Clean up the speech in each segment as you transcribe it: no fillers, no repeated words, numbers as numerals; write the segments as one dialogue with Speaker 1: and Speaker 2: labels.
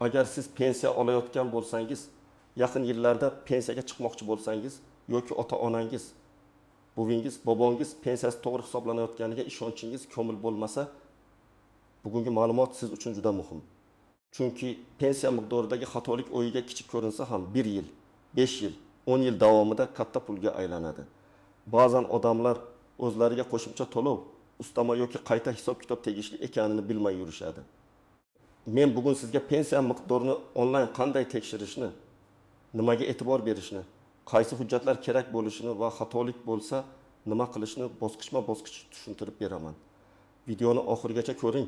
Speaker 1: Agar siz pensiya olayotgan bo'lsangiz, yaqin yillarda pensiyaga chiqmoqchi bo'lsangiz yoki ota-onangiz, buvingiz, bobongiz pensiyasi to'g'ri hisoblanayotganiga ishonchingiz komil bo'lmasa, bugungi ma'lumot siz uchun juda muhim. Chunki pensiya miqdoridagi xatolik o'yiga kichik ko'rinsa ham 1 yil, 5 yil, 10 yil davomida katta pulga aylanadi. Ba'zan odamlar o'zlariga qo'shimcha to'lov, ustama yoki qayta hisob-kitob tegishli ekanini bilmay yurishadi. Men bugun sizga pensiya miqdorini onlayn qanday tekshirishni, nimaga e'tibor berishni, qaysi hujjatlar kerak bo'lishini va xatolik bo'lsa nima qilishni bosqichma-bosqich tushuntirib beraman. Videoni oxirigacha ko'ring.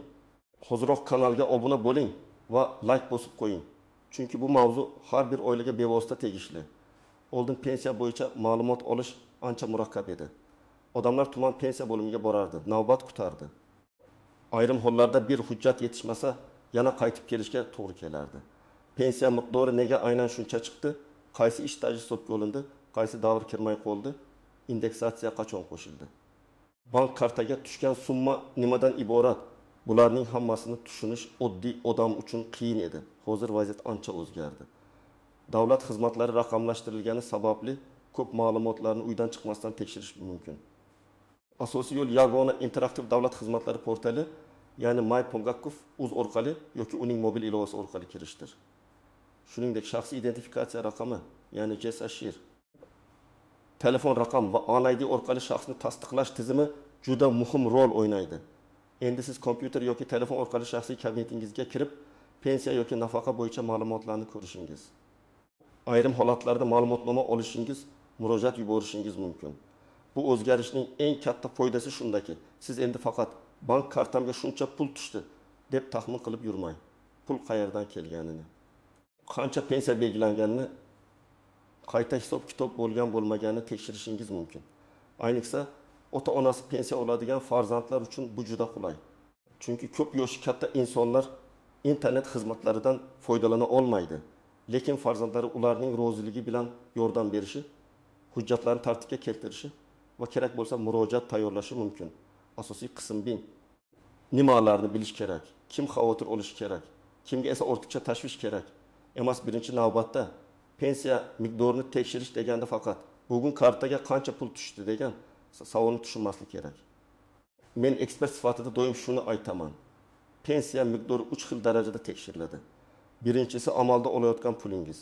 Speaker 1: Hozirroq kanalga obuna bo'ling va like bosib qo'ying. Chunki bu mavzu har bir oilaga bevosita tegishli. Oldin pensiya bo'yicha ma'lumot olish ancha murakkab edi. Odamlar tuman pensiya bo'limiga borardi, navbat kutardi. Ayrim hollarda bir hujjat yetishmasa, yana qaytib kelishga to'g'ri kelardi. Pensiya miqdori nega aynan shuncha chiqdi? Qaysi ish staji hisobga olindi? Qaysi davr kirmay qoldi? Indeksatsiya qachon qo'shildi? Bank kartaga tushgan summa nimadan iborat? Bularning hammasini tushunish oddiy odam uchun qiyin edi. Hozir vaziyat ancha o'zgardi. Davlat xizmatlari raqamlashtirilgani sababli ko'p ma'lumotlarni uydan chiqmasdan tekshirish mumkin. Asosiy yo'l yagona interaktiv davlat xizmatlari portali, ya'ni MyPolgakov.uz orqali yoki uning mobil ilovasi orqali kirishdir. Shuningdek, shaxsiy identifikatsiya raqami, ya'ni JSashir, telefon raqam va ONID orqali shaxsni tasdiqlash tizimi juda muhim rol o'ynaydi. Endi siz kompyuter yoki telefon orqali shaxsiy kabinetingizga kirib, pensiya yoki nafaqa bo'yicha ma'lumotlarni ko'rishingiz. Ayrim holatlarda ma'lumotnoma olishingiz, murojaat yuborishingiz mumkin. Bu o'zgarishning eng katta foydasi shundaki, siz endi faqat bank kartamga shuncha pul tushdi deb taxmin qilib yurmang. Pul qayerdan kelganini, qancha pensiya belgilanganini, qayta hisob-kitob bo'lgan-bo'lmaganini tekshirishingiz mumkin. Ayniqsa, ota-onasi pensiya oladigan farzandlar uchun bu juda qulay. Chunki ko'p yoshi katta insonlar internet xizmatlaridan foydalana olmaydi. Lekin farzandlari ularning roziligi bilan yordam berishi, hujjatlarni tartibga keltirishi va kerak bo'lsa murojaat tayyorlashi mumkin. Asosiy qism bin. Nimalarni bilish kerak, kim xavotir olishi kerak, kimga esa ortiqcha tashvish kerak. Emas, birinchi navbatda pensiya miqdorini tekshirish deganda faqat bugun kartaga qancha pul tushdi degan savolni tushunmaslik kerak. Men ekspert sifatida doim shuni aytaman. Pensiya miqdori 3 xil darajada tekshiriladi. Birinchisi amalda olayotgan pulingiz,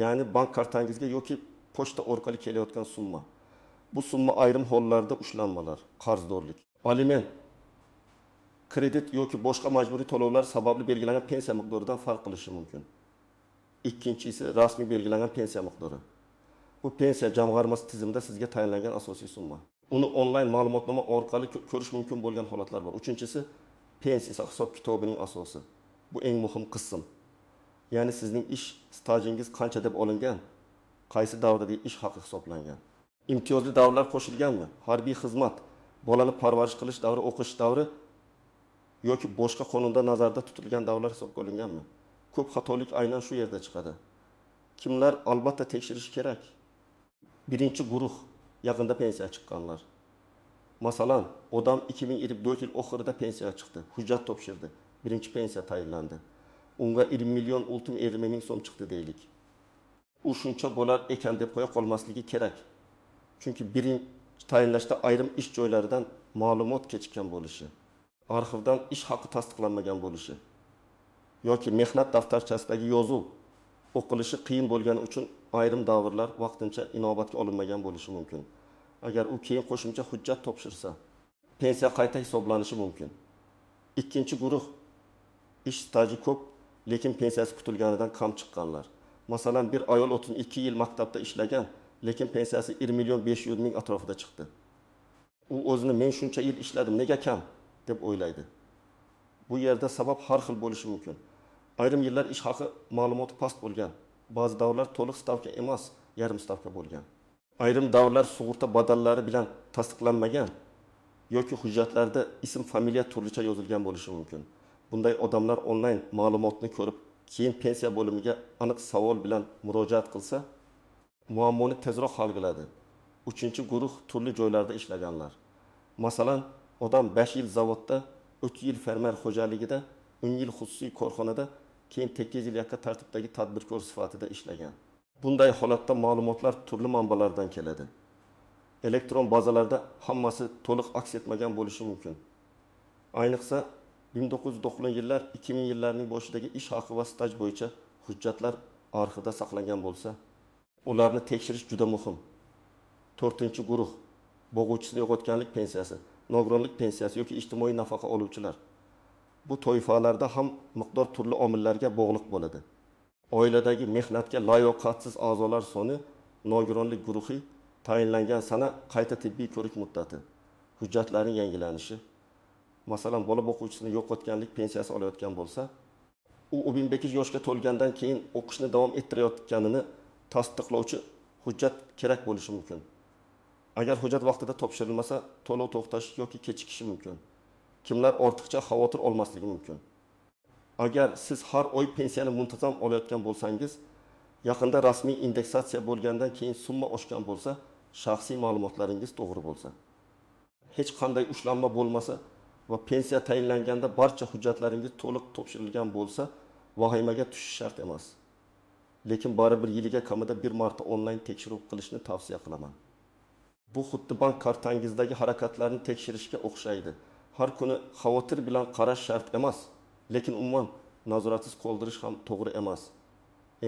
Speaker 1: ya'ni bank kartangizga yoki pochta orqali kelayotgan summa. Bu summa ayrim hollarda ushlanmalar, qarzdorlik, aliment, kredit yoki boshqa majburiy to'lovlar sababli belgilangan pensiya miqdoridan farq qilishi mumkin. Ikkinchisi rasmiy belgilangan pensiya miqdori. Bu pensiya jamg'armasi tizimida sizga tayinlangan asosiy summa. Uni onlayn ma'lumotnoma orqali ko'rish mumkin bo'lgan holatlar bor. Uchinchisi pensiya hisob-kitobining asosi. Bu eng muhim qism. Ya'ni sizning ish stajingiz qancha deb olingan, qaysi davrdagi ish haqi hisoblangan. Imtiyozli davrlar qo'shilganmi? Harbiy xizmat, bolani parvarish qilish davri, o'qish davri yoki boshqa qonunda nazarda tutilgan davrlar hisobga olinganmi? Ko'p xatolik aynan shu yerda chiqadi. Kimlar albatta tekshirish kerak? Birinchi guruh yaqinda pensiya chiqqanlar. Masalan, odam 2024 yil oxirida pensiya chiqdi, hujjat topshirdi, birinchi pensiya tayinlandi. Unga 20 million 650 ming so'm chiqdi deylik. U shuncha bo'lar ekan deb qo'ya qolmasligi kerak. Chunki birinchi tayinlashda ayrim ish joylaridan ma'lumot kechikkan bo'lishi, arxivdan ish haqi tasdiqlanmagan bo'lishi yoki mehnat daftarchasidagi yozuv o'qilishi qiyin bo'lgani uchun ayrim davrlar vaqtincha inobatga olinmagan bo'lishi mumkin. Agar u keyin qo'shimcha hujjat topshirsa, pensiya qayta hisoblanishi mumkin. Ikkinchi guruh ish staji ko'p, lekin pensiyasi kutilganidan kam chiqqanlar. Masalan, bir ayol 32 yil maktabda ishlagan, lekin pensiyasi 1 million 500 ming atrofida chiqdi. U o'zini men shuncha yil ishladim, nega kam deb o'ylaydi. Bu yerda sabab har xil bo'lishi mumkin. Ayrim yillar ish haqi ma'lumoti past bo'lgan, ba'zi davrlar to'liq stavka emas, yarim stavka bo'lgan. Ayrim davrlar sug'urta badallari bilan tasdiqlanmagan yoki hujjatlarda ism, familiya turlicha yozilgan bo'lishi mumkin. Bunday odamlar onlayn ma'lumotni ko'rib, keyin pensiya bo'limiga aniq savol bilan murojaat qilsa, muammoni tezroq hal qiladi. Uchinchi guruh turli joylarda ishlaganlar. Masalan, odam 5 yil zavodda, 3 yil fermer xo'jaligida, 10 yil xususiy korxonada keyin 8 yil yakka tartibdagi tadbirkor sifatida ishlagan. Bunday holatda ma'lumotlar turli manbalardan keladi. Elektron bazalarda hammasi to'liq aks etmagan bo'lishi mumkin. Ayniqsa 1990 yillar, 2000 yillarning boshidagi ish haqi va staj bo'yicha hujjatlar arxivda saqlangan bo'lsa, ularni tekshirish juda muhim. 4-guruh bo'g'uvchisini yo'qotganlik pensiyasi, nogironlik pensiyasi yoki ijtimoiy nafaqa oluvchilar. Bu toifalarda ham miqdor turli omillarga bog'liq bo'ladi. Oiladagi mehnatga layoqatsiz a'zolar soni, nogironlik guruhi, tayinlangan sana, qayta tibbiy ko'rik muddati, hujjatlarning yangilanishi. Masalan, bola o'quvchisini yo'qotganlik pensiyasi olayotgan bo'lsa, u 18 yoshga to'lgandan keyin o'qishni davom ettirayotganini tasdiqlovchi hujjat kerak bo'lishi mumkin. Agar hujjat vaqtida topshirilmasa, to'lov to'xtashi yoki kechikishi mumkin. Kimlar ortiqcha xavotir olmasligi mumkin. Agar siz har oy pensiyani muntazam olayotgan bo'lsangiz, yaqinda rasmiy indeksatsiya bo'lgandan keyin summa oshgan bo'lsa, shaxsiy ma'lumotlaringiz to'g'ri bo'lsa, hech qanday ushlanma bo'lmasa va pensiya tayinlanganda barcha hujjatlaringiz to'liq topshirilgan bo'lsa, vahimaga tushish shart emas. Lekin baribir yiliga kamida bir marta onlayn tekshiruv qilishni tavsiya qilaman. Bu xuddi bank kartangizdagi harakatlarni tekshirishga o'xshaydi. Har kuni xavotir bilan qarash shart emas, lekin umuman nazoratsiz qoldirish ham to'g'ri emas.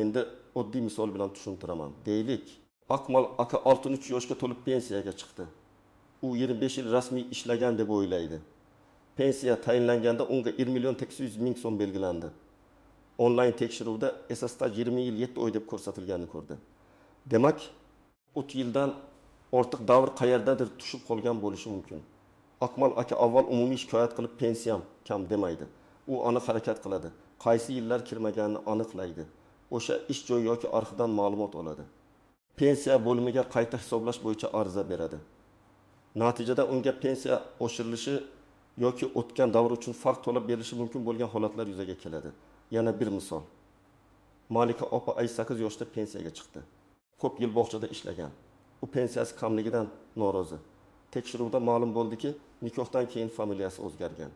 Speaker 1: Endi oddiy misol bilan tushuntiraman. Deylik, Akmal aka 63 yoshga to'lib pensiyaga chiqdi. U 25 yil rasmiy ishlagan deb o'ylaydi. Pensiya tayinlanganda unga 1.800.000 so'm belgilandi. Onlayn tekshiruvda esa staj 20 yil 7 oy deb ko'rsatilganini ko'rdi. Demak, 30 yildan ortiq davr qayerdadir tushib qolgan bo'lishi mumkin. Akmal aka avval umumiy shikoyat qilib pensiyam kam demaydi. U aniq harakat qiladi. Qaysi yillar kirmaganini aniqlaydi. O'sha ish joyi yoki arxivdan ma'lumot oladi. Pensiya bo'limiga qayta hisoblash bo'yicha ariza beradi. Natijada unga pensiya oshirilishi yoki o'tgan davr uchun farq to'lab berilishi mumkin bo'lgan holatlar yuzaga keladi. Yana bir misol. Malika opa 58 yoshda pensiyaga chiqdi. Ko'p yil bog'chada ishlagan. U pensiyasi kamligidan norozi. Tekshiruvda ma'lum bo'ldiki, nikohdan keyin familiyasi o'zgargan.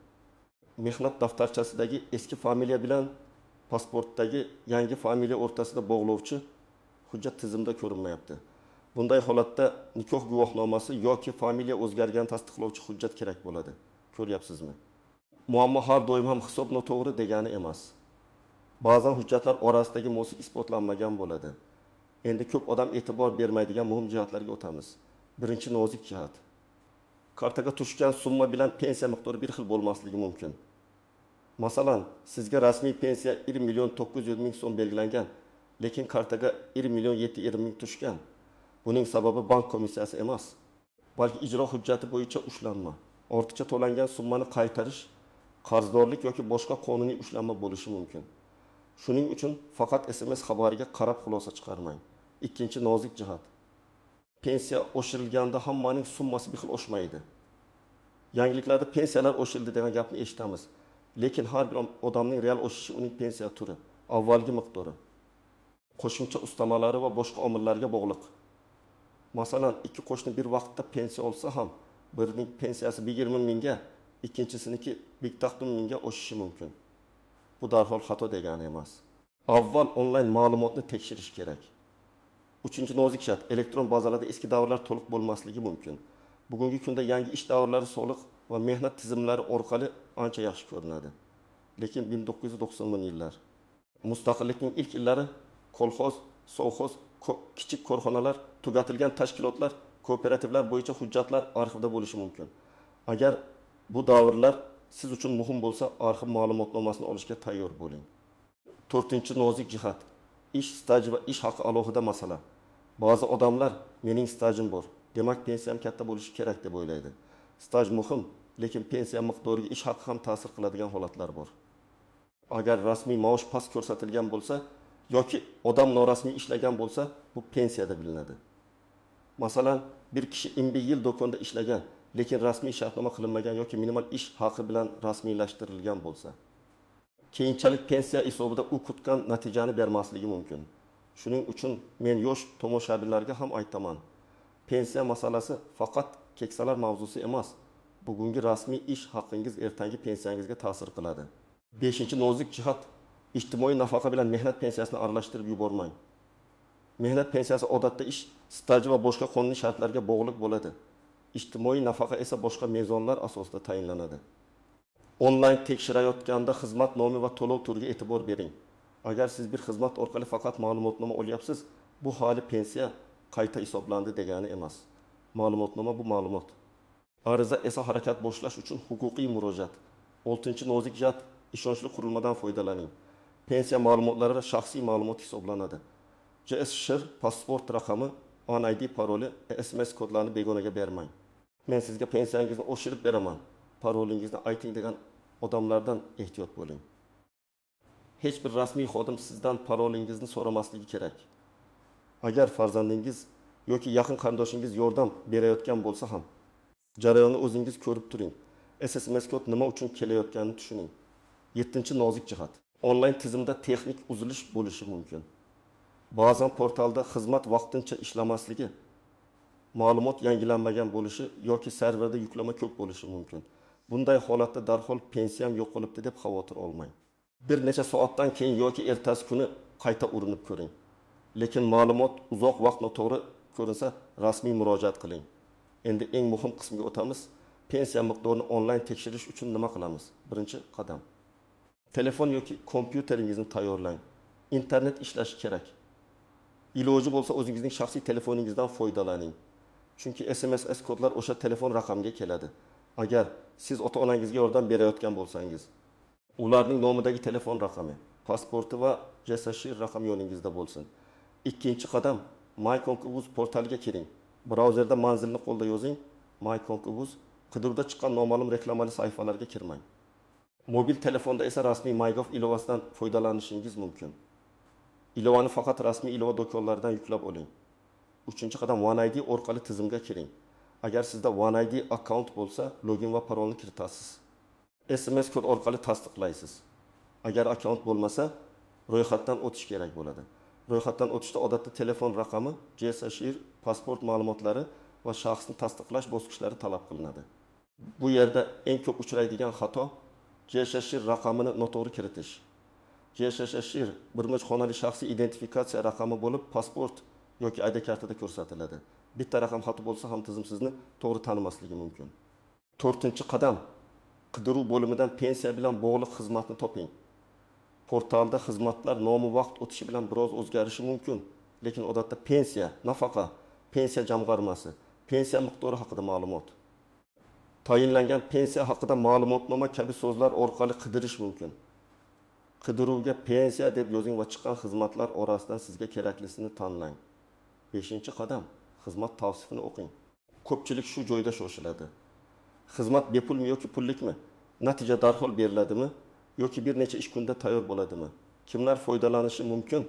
Speaker 1: Mehnat daftarchasidagi eski familiya bilan pasportdagi yangi familiya o'rtasida bog'lovchi hujjat tizimda ko'rinmayapti. Bunday holatda nikoh guvohnomasi yoki familiya o'zgargan tasdiqlovchi hujjat kerak bo'ladi. Ko'ryapsizmi? Muammo har doim ham hisob noto'g'ri degani emas. Ba'zan hujjatlar orasidagi mo'siq isbotlanmagan bo'ladi. Endi ko'p odam e'tibor bermaydigan muhim jihatlarga o'tamiz. Birinchi nozik jihat. Kartaga tushgan summa bilan pensiya miqdori bir xil bo'lmasligi mumkin. Masalan, sizga rasmiy pensiya 1.900.000 so'm belgilangan, lekin kartaga 1.720.000 tushgan. Buning sababi bank komissiyasi emas, balki ijro hujjati bo'yicha ushlanma. Ortiqcha to'langan summani qaytarish, qarzdorlik yoki boshqa qonuniy ushlanma bo'lishi mumkin. Shuning uchun faqat SMS xabariga qarab xulosa chiqarmang. Ikkinchi nozik jihat. Pensiya oshirilganda hammaning summasi bir xil oshmaydi. Yangiliklarda pensiyalar oshirildi degan gapni eshitamiz. Lekin har bir odamning real oshishi uning pensiya turi, avvalgi miqdori, qo'shimcha ustamalari va boshqa omillarga bog'liq. Masalan, ikki qo'shni bir vaqtda pensiya olsa ham, birining pensiyasi 20 mingga, ikkinchisiniki 1 mingga oshishi mumkin. Bu darhol xato degani emas. Avval onlayn ma'lumotni tekshirish kerak. Uchinchi nozik shart, elektron bazalarda eski davrlar to'liq bo'lmasligi mumkin. Bugungi kunda yangi ish davrlari soliq va mehnat tizimlari orqali ancha yaxshi ko'rinadi. Lekin 1990 yillar. Mustaqillikning ilk yillari kolxoz, sovxoz, kichik korxonalar, tugatilgan tashkilotlar, kooperativlar bo'yicha hujjatlar arxivda bo'lishi mumkin. Agar bu davrlar siz uchun muhim bo'lsa, arxiv ma'lumotnomasini olishga tayyor bo'ling. 4-nozik jihat. Ish staji va ish haqi alohida masala. Ba'zi odamlar mening stajim bor, demak pensiyam katta bo'lishi kerak deb o'ylaydi. Staj muhim, lekin pensiya miqdoriga ish haqi ham ta'sir qiladigan holatlar bor. Agar rasmiy maosh past ko'rsatilgan bo'lsa yoki odam norasmiy ishlagan bo'lsa, bu pensiyada bilinadi. Masalan, bir kishi 21 yil do'konda ishlagan, lekin rasmiy shartnoma qilinmagan yoki minimal ish haqi bilan rasmiylashtirilgan bo'lsa, keyinchalik pensiya hisobida u kutgan natijani bermasligi mumkin. Shuning uchun men yosh tomoshabinlarga ham aytaman. Pensiya masalasi faqat keksalar mavzusi emas. Bugungi rasmiy ish haqingiz ertangi pensiyangizga ta'sir qiladi. 5-nozik jihat, ijtimoiy nafaqa bilan mehnat pensiyasini aralashtirib yubormang. Mehnat pensiyasi odatda ish staji va boshqa qonuniy shartlarga bog'liq bo'ladi. Ijtimoiy nafaqa esa boshqa mezonlar asosida tayinlanadi. Onlayn tekshirayotganda xizmat nomi va to'lov turiga e'tibor bering. Agar siz bir xizmat orqali faqat ma'lumotnoma olyapsiz, bu hali pensiya qayta hisoblandi degani emas. Ma'lumotnoma bu ma'lumot. Ariza esa harakat boshlash uchun huquqiy murojaat. 6-nozik jihat, ishonchli qurilmadan foydalaning. Pensiya ma'lumotlari shaxsiy ma'lumot hisoblanadi. JSSHR pasport raqami, ONID paroli, SMS kodlarini begonaga bermang. Men sizga pensiyangizni oshirib beraman, parolingizni ayting degan odamlardan ehtiyot bo'ling. Hech bir rasmiy xodim sizdan parolingizni so'ramasligi kerak. Agar farzandingiz yoki yaqin qarindoshingiz yordam berayotgan bo'lsa ham, jarayonni o'zingiz ko'rib turing. SMS kod nima uchun kelayotganini tushuning. 7-nozik jihat. Onlayn tizimda texnik uzilish bo'lishi mumkin. Ba'zan portalda xizmat vaqtincha ishlamasligi, ma'lumot yangilanmagan bo'lishi yoki serverda yuklama ko'p bo'lishi mumkin. Bunday holatda darhol pensiyam yo'q qolibdi deb xavotir olmang. Bir necha soatdan keyin yoki ertasi kuni qayta urinib ko'ring. Lekin ma'lumot uzoq vaqt noto'g'ri ko'rinsa, rasmiy murojaat qiling. Endi eng muhim qismga o'tamiz. Pensiya miqdorini onlayn tekshirish uchun nima qilamiz? Birinchi qadam. Telefon yoki kompyuteringizni tayyorlang. Internet ishlashi kerak. Iloji bo'lsa o'zingizning shaxsiy telefoningizdan foydalaning. Chunki SMS kodlar o'sha telefon raqamiga keladi. Agar siz ota-onangizga yordam berayotgan bo'lsangiz, ularning nomidagi telefon raqami, pasporti va JSSHR raqami yoningizda bo'lsin. Ikkinchi qadam, MyConk.uz portaliga kiring. Brauzerda manzilni qo'lda yozing. MyConk.uz, qidiruvda chiqqan noma'lum reklamali sahifalarga kirmang. Mobil telefonda esa rasmiy MyGov ilovasidan foydalanishingiz mumkin. Ilovani faqat rasmiy ilova do'konlaridan yuklab oling. Uchinchi qadam, OneID orqali tizimga kiring. Agar sizda OneID akkaunt bo'lsa, login va parolni kiritasiz. SMS kod orqali tasdiqlaysiz. Agar akkaunt bo'lmasa, ro'yxatdan o'tish kerak bo'ladi. Ro'yxatdan o'tishda odatda telefon raqami, JSSHR, pasport ma'lumotlari va shaxsni tasdiqlash bosqichlari talab qilinadi. Bu yerda eng ko'p uchraydigan xato JSSHR raqamini noto'g'ri kiritish. JSSHR birmuncha xonali shaxsiy identifikatsiya raqami bo'lib, pasport yoki ID kartada ko'rsatiladi. Bitta raqam xato bo'lsa ham tizim sizni to'g'ri tanimasligi mumkin. 4-qadam, qidiruv bo'limidan pensiya bilan bog'liq xizmatni toping. Portalda xizmatlar nomi vaqt o'tishi bilan biroz o'zgarishi mumkin, lekin odatda pensiya, nafaqa, pensiya jamg'armasi, pensiya miqdori haqida ma'lumot, tayinlangan pensiya haqida ma'lumotnoma kabi so'zlar orqali qidirish mumkin. Qidiruvga pensiya deb yozing va chiqqan xizmatlar orasidan sizga keraklisini tanlang. 5-qadam, xizmat tavsifini o'qing. Ko'pchilik shu joyda shoshiladi. Xizmat bepulmi yoki pullikmi? Natija darhol beriladimi yoki bir necha ish kunda tayyor bo'ladimi? Kimlar foydalanishi mumkin?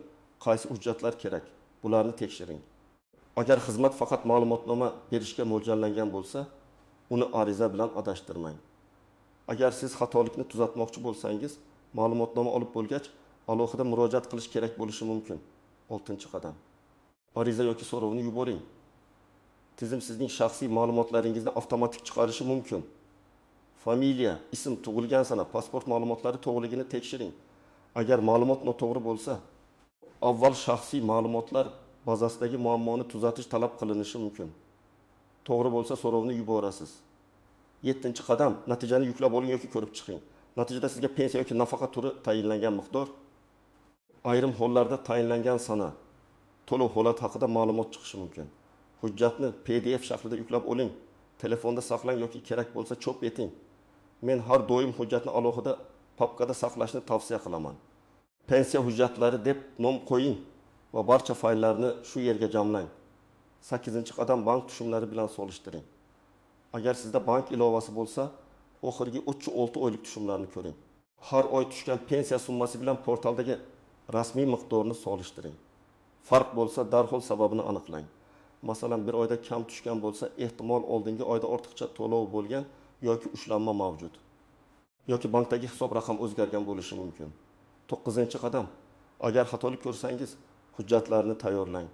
Speaker 1: Qaysi hujjatlar kerak? Bularni tekshiring. Agar xizmat faqat ma'lumotnoma berishga mo'ljallangan bo'lsa, uni ariza bilan adashtirmang. Agar siz xatolikni tuzatmoqchi bo'lsangiz, ma'lumotnoma olib bo'lgach, alohida murojaat qilish kerak bo'lishi mumkin. 6-qadam. Ariza yoki so'rovni yuboring. Tizim sizning shaxsiy ma'lumotlaringizni avtomatik chiqarishi mumkin. Familiya, ism, tug'ilgan sana, pasport ma'lumotlari to'g'riligini tekshiring. Agar ma'lumot noto'g'ri bo'lsa, avval shaxsiy ma'lumotlar bazasidagi muammoni tuzatish talab qilinishi mumkin. To'g'ri bo'lsa so'rovni yuborasiz. 7-qadam, natijani yuklab oling yoki ko'rib chiqing. Natijada sizga pensiya yoki nafaqa turi tayinlangan miqdor, ayrim hollarda tayinlangan sana, to'lov holati haqida ma'lumot chiqishi mumkin. Hujjatni PDF shaklida yuklab oling, telefonda saqlang yoki kerak bo'lsa chop eting. Men har doim hujjatni alohida papkada saqlashni tavsiya qilaman. Pensiya hujjatlari deb nom qo'ying va barcha fayllarni shu yerga jamlang. 8-qadam, bank tushumlari bilan solishtiring. Agar sizda bank ilovasi bo'lsa, oxirgi 3-6 oylik tushumlarni ko'ring. Har oy tushgan pensiya summasi bilan portaldagi rasmiy miqdorni solishtiring. Farq bo'lsa, darhol sababini aniqlang. Masalan, bir oyda kam tushgan bo'lsa, ehtimol oldingi oyda ortiqcha to'lov bo'lgan yoki ushlanma mavjud. Yoki bankdagi hisob raqam o'zgargan bo'lishi mumkin. 9-qadam. Agar xatolik ko'rsangiz, hujjatlarni tayyorlang.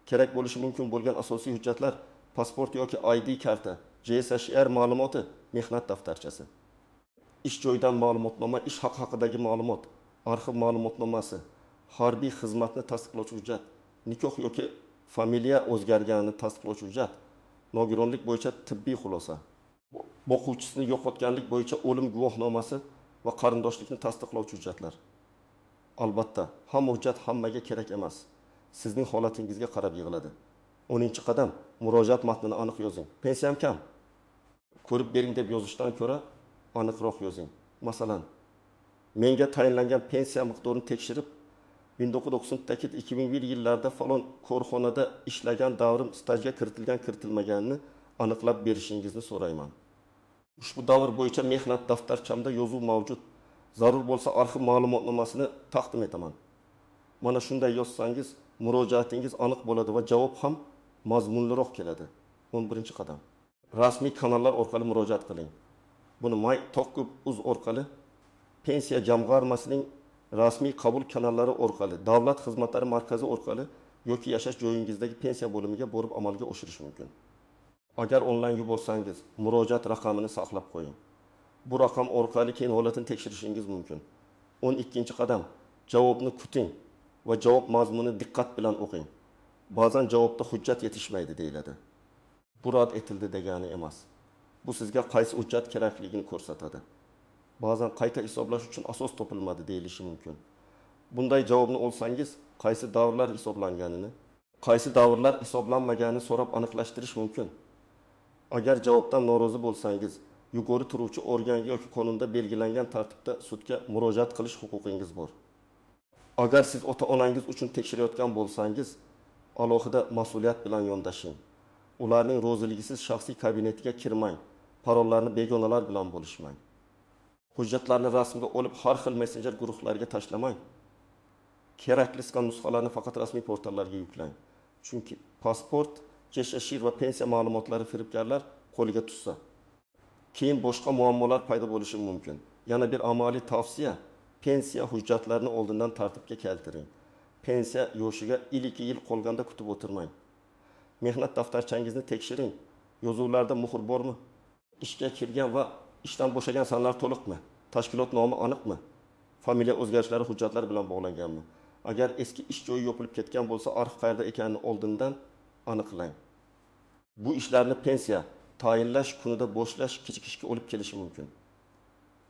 Speaker 1: Kerak bo'lishi mumkin bo'lgan asosiy hujjatlar: pasport yoki ID karta, JSSHR ma'lumoti, mehnat daftarchasi, ish joyidan ma'lumotnoma, ish haqi haqidagi ma'lumot, arxiv ma'lumotnomasi, harbiy xizmatni tasdiqlovchi hujjat, nikoh yoki familiya o'zgarganini tasdiqlovchi hujjat, nogironlik bo'yicha tibbiy xulosa, boquvchisini yo'qotganlik bo'yicha o'lim guvohnomasi va qarindoshlikni tasdiqlovchi hujjatlar. Albatta, hamma hujjat hammaga kerak emas. Sizning holatingizga qarab yig'iladi. 10-qadam, murojaat matnini aniq yozing. Pensiyam kam. Ko'rib bering deb yozishdan ko'ra aniqroq yozing. Masalan, menga tayinlangan pensiya miqdorini tekshirib, 1998-2001 yillarda falon korxonada ishlagan davrim stajga kiritilmaganini aniqlab berishingizni so'rayman. Ushbu davr bo'yicha mehnat daftarchamda yozuv mavjud. Zarur bo'lsa arxiv ma'lumotnomasini taqdim etaman. Mana shunday yozsangiz, murojaatingiz aniq bo'ladi va javob ham mazmunliroq keladi. 11-qadam. Rasmiy kanallar orqali murojaat qiling. Buni My.uz orqali, pensiya jamg'armasining rasmiy qabul kanallari orqali, davlat xizmatlari markazi orqali yoki yashash joyingizdagi pensiya bo'limiga borib amalga oshirish mumkin. Agar onlayn bo'lsangiz, murojaat raqamini saqlab qo'ying. Bu raqam orqali keyin holatini tekshirishingiz mumkin. 12-qadam. Javobni kuting va javob mazmunini diqqat bilan o'qing. Ba'zan javobda hujjat yetishmaydi deyiladi. Bu rad etildi degani emas. Bu sizga qaysi hujjat kerakligini ko'rsatadi. Ba'zan qayta hisoblash uchun asos topilmadi deyilishi mumkin. Bunday javobni olsangiz, qaysi davrlar hisoblanganini, qaysi davrlar hisoblanmaganini so'rab aniqlashtirish mumkin. Agar javobdan norozi bo'lsangiz, yuqori turuvchi organga yoki qonunda belgilangan tartibda sudga murojaat qilish huquqingiz bor. Agar siz ota-onangiz uchun tekshirayotgan bo'lsangiz, alohida mas'uliyat bilan yondashing. Ularning roziligisiz shaxsiy kabinetiga kirmang. Parollarni begonalar bilan bo'lishmang. Hujjatlarni rasmga olib har xil messenjer guruhlariga tashlamang. Kerakli nusxalarni faqat rasmiy portallarga yuklang. Chunki pasport, JSHIR va pensiya ma'lumotlari firibgarlar qo'liga tushsa, keyin boshqa muammolar paydo bo'lishi mumkin. Yana bir amaliy tavsiya, pensiya hujjatlarini oldindan tartibga keltiring. Pensiya yoshiga 2 yil qolganda kutib o'tirmang. Mehnat daftarchangizni tekshiring. Yozuvlarda muhr bormi? Ishga kirgan va ishdan bo'shagan sanlar to'liqmi? Tashkilot nomi aniqmi? Familiya o'zgarishlari hujjatlar bilan bog'langanmi? Agar eski ish joyi yopilib ketgan bo'lsa, arxiv qayerda ekanini oldindan aniqlang. Bu ishlarni pensiya tayinlash kunida boshlash kechikishga olib kelishi mumkin.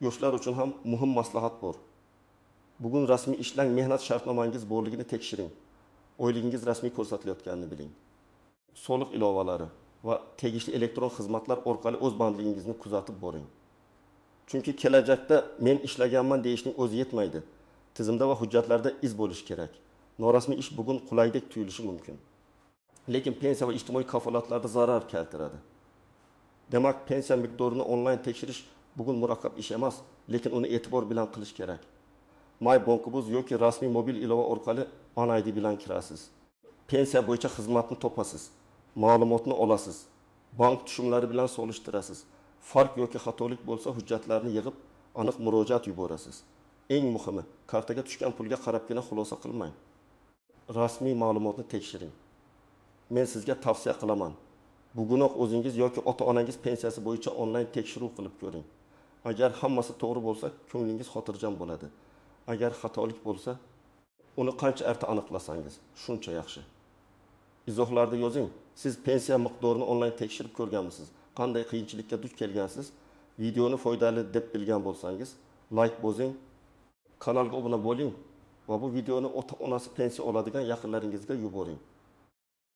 Speaker 1: Yoshlar uchun ham muhim maslahat bor. Bugun rasmiy ishlang mehnat shartnomangiz borligini tekshiring. Oyligingiz rasmiy ko'rsatilayotganini biling. Soliq ilovalari va tegishli elektron xizmatlar orqali o'z bandligingizni kuzatib boring. Chunki kelajakda men ishlaganman deyishning o'zi yetmaydi. Tizimda va hujjatlarda iz bo'lishi kerak. Norasmiy ish bugun qulaydek tuyulishi mumkin. Lekin pensiya va ijtimoiy kafolatlarda zarar keltiradi. Demak, pensiya miqdorini onlayn tekshirish bugun murakkab ish emas, lekin uni e'tibor bilan qilish kerak. My.uz yoki rasmiy mobil ilova orqali OnID bilan kirasiz. Pensiya bo'yicha xizmatni topasiz. Ma'lumotni olasiz. Bank tushumlari bilan solishtirasiz. Farq yoki xatolik bo'lsa, hujjatlarni yig'ib, aniq murojaat yuborasiz. Eng muhimi, kartaga tushgan pulga qarabgina xulosa qilmang. Rasmiy ma'lumotni tekshiring. Men sizga tavsiya qilaman. Bugunoq o'zingiz yoki ota-onangiz pensiyasi bo'yicha onlayn tekshiruv qilib ko'ring. Agar hammasi to'g'ri bo'lsa, ko'nglingiz xotirjam bo'ladi. Agar xatolik bo'lsa, uni qancha erta aniqlasangiz, shuncha yaxshi. Izohlarda yozing. Siz pensiya miqdorini onlayn tekshirib ko'rganmisiz? Qanday qiyinchilikka duch kelgansiz? Videoni foydali deb bilgan bo'lsangiz, like bosing, kanalga obuna bo'ling va bu videoni ota-onasi pensiya oladigan yaqinlaringizga yuboring.